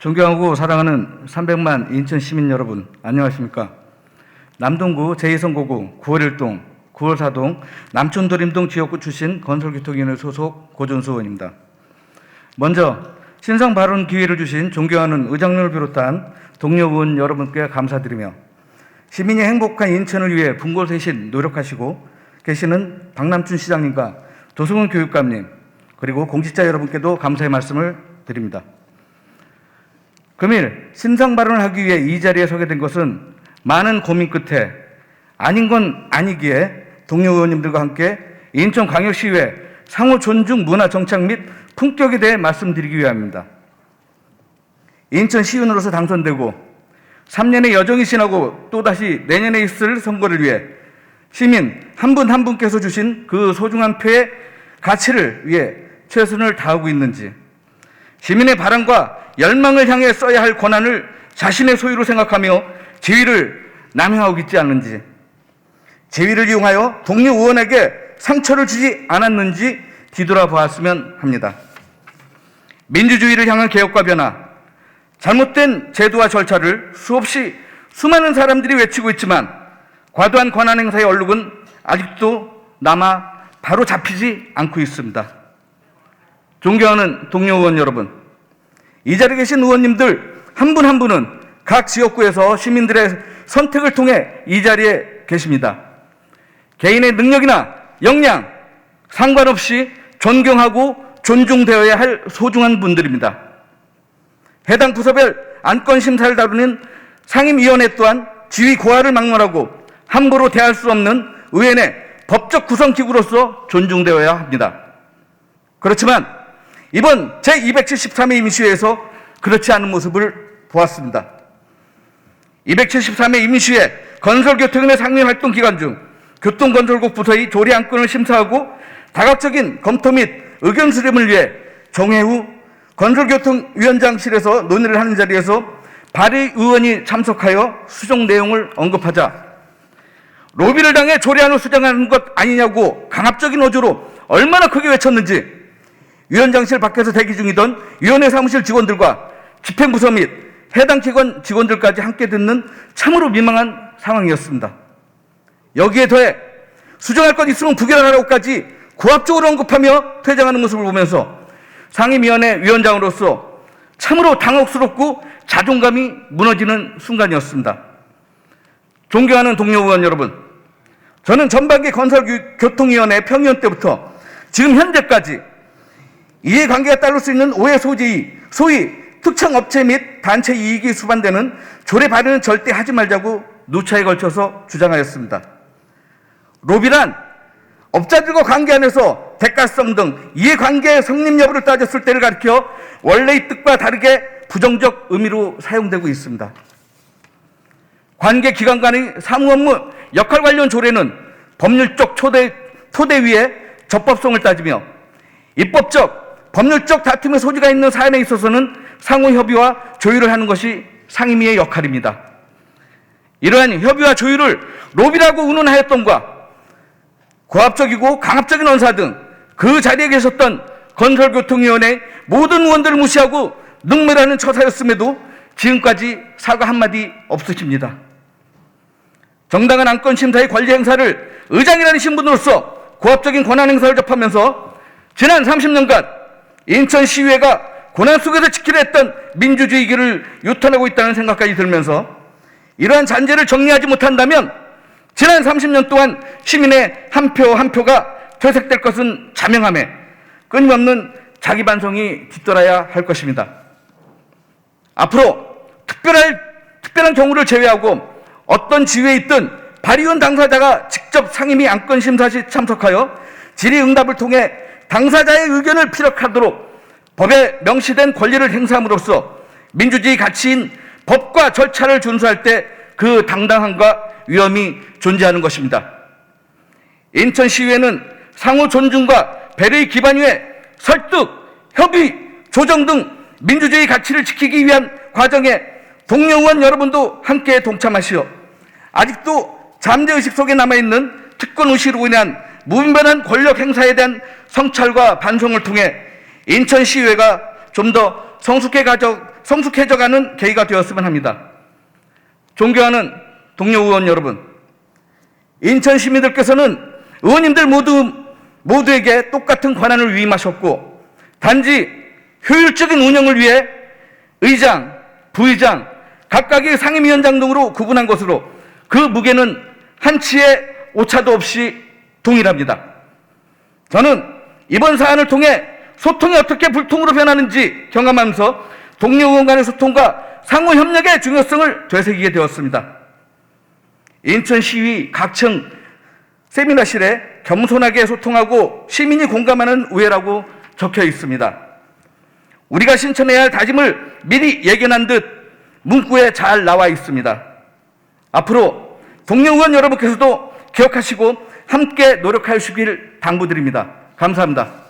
존경하고 사랑하는 300만 인천 시민 여러분, 안녕하십니까? 남동구 제2선거구 9월 1동, 9월 4동, 남촌도림동 지역구 출신 건설교통위원회 소속 고준수 의원입니다. 먼저 신상 발언 기회를 주신 존경하는 의장님을 비롯한 동료 의원 여러분께 감사드리며 시민이 행복한 인천을 위해 분골쇄신 노력하시고 계시는 박남춘 시장님과 도승훈 교육감님 그리고 공직자 여러분께도 감사의 말씀을 드립니다. 금일 신상 발언을 하기 위해 이 자리에 서게 된 것은 많은 고민 끝에 아닌 건 아니기에 동료 의원님들과 함께 인천광역시의회 상호 존중 문화 정착 및 품격에 대해 말씀드리기 위함입니다. 인천시의원으로서 당선되고 3년의 여정이 지나고 또다시 내년에 있을 선거를 위해 시민 한 분 한 분께서 주신 그 소중한 표의 가치를 위해 최선을 다하고 있는지, 시민의 바람과 열망을 향해 써야 할 권한을 자신의 소유로 생각하며 지위를 남용하고 있지 않는지, 지위를 이용하여 동료 의원에게 상처를 주지 않았는지 뒤돌아보았으면 합니다. 민주주의를 향한 개혁과 변화, 잘못된 제도와 절차를 수없이 수많은 사람들이 외치고 있지만 과도한 권한 행사의 얼룩은 아직도 남아 바로 잡히지 않고 있습니다. 존경하는 동료 의원 여러분, 이 자리에 계신 의원님들 한 분 한 분은 각 지역구에서 시민들의 선택을 통해 이 자리에 계십니다. 개인의 능력이나 역량 상관없이 존경하고 존중되어야 할 소중한 분들입니다. 해당 부서별 안건 심사를 다루는 상임위원회 또한 지위 고하를 막론하고 함부로 대할 수 없는 의회의 법적 구성기구로서 존중되어야 합니다. 그렇지만 이번 제273회 임시회에서 그렇지 않은 모습을 보았습니다. 273회 임시회 건설교통위원회 상임활동 기간 중 교통건설국 부서의 조례 안건을 심사하고 다각적인 검토 및 의견 수렴을 위해 정회후 건설교통위원장실에서 논의를 하는 자리에서 발의 의원이 참석하여 수정 내용을 언급하자 로비를 당해 조례안을 수정하는 것 아니냐고 강압적인 어조로 얼마나 크게 외쳤는지 위원장실 밖에서 대기 중이던 위원회 사무실 직원들과 집행부서 및 해당 기관 직원들까지 함께 듣는 참으로 민망한 상황이었습니다. 여기에 더해 수정할 것 있으면 부결하라고까지 고압적으로 언급하며 퇴장하는 모습을 보면서 상임위원회 위원장으로서 참으로 당혹스럽고 자존감이 무너지는 순간이었습니다. 존경하는 동료 의원 여러분, 저는 전반기 건설교통위원회 평의원 때부터 지금 현재까지 이해관계가 따를 수 있는 오해 소지의 소위 특정 업체 및 단체 이익이 수반되는 조례 발의는 절대 하지 말자고 누차에 걸쳐서 주장하였습니다. 로비란 업자들과 관계 안에서 대가성 등 이해관계의 성립 여부를 따졌을 때를 가리켜 원래의 뜻과 다르게 부정적 의미로 사용되고 있습니다. 관계기관 간의 사무업무 역할 관련 조례는 법률적 토대 위에 적법성을 따지며 입법적, 법률적 다툼의 소지가 있는 사안에 있어서는 상호 협의와 조율을 하는 것이 상임위의 역할입니다. 이러한 협의와 조율을 로비라고 운운하였던가 고압적이고 강압적인 언사 등 그 자리에 계셨던 건설교통위원회 모든 의원들을 무시하고 능멸하는 처사였음에도 지금까지 사과 한마디 없으십니다. 정당한 안건 심사의 권리 행사를 의장이라는 신분으로서 고압적인 권한 행사를 접하면서 지난 30년간 인천시의회가 고난 속에서 지키려 했던 민주주의 길을 유탄하고 있다는 생각까지 들면서 이러한 잔재를 정리하지 못한다면 지난 30년 동안 시민의 한 표 한 표가 퇴색될 것은 자명하며 끊임없는 자기 반성이 뒤따라야 할 것입니다. 앞으로 특별한 경우를 제외하고 어떤 지위에 있든 발의원 당사자가 직접 상임위 안건 심사 시 참석하여 질의응답을 통해 당사자의 의견을 피력하도록 법에 명시된 권리를 행사함으로써 민주주의 가치인 법과 절차를 준수할 때 그 당당함과 위엄이 존재하는 것입니다. 인천시의회는 상호 존중과 배려의 기반 위에 설득, 협의, 조정 등 민주주의 가치를 지키기 위한 과정에 동료 의원 여러분도 함께 동참하시어 아직도 잠재의식 속에 남아있는 특권의식으로 인한 무분별한 권력 행사에 대한 성찰과 반성을 통해 인천시의회가 좀 더 성숙해 성숙해져가는 계기가 되었으면 합니다. 존경하는 동료 의원 여러분, 인천 시민들께서는 의원님들 모두에게 똑같은 권한을 위임하셨고 단지 효율적인 운영을 위해 의장, 부의장, 각각의 상임위원장 등으로 구분한 것으로 그 무게는 한치의 오차도 없이 동일합니다. 저는 이번 사안을 통해 소통이 어떻게 불통으로 변하는지 경험하면서 동료 의원 간의 소통과 상호 협력의 중요성을 되새기게 되었습니다. 인천시위 각층 세미나실에 겸손하게 소통하고 시민이 공감하는 우회라고 적혀 있습니다. 우리가 실천해야 할 다짐을 미리 예견한 듯 문구에 잘 나와 있습니다. 앞으로 동료 의원 여러분께서도 기억하시고 함께 노력하시길 당부드립니다. 감사합니다.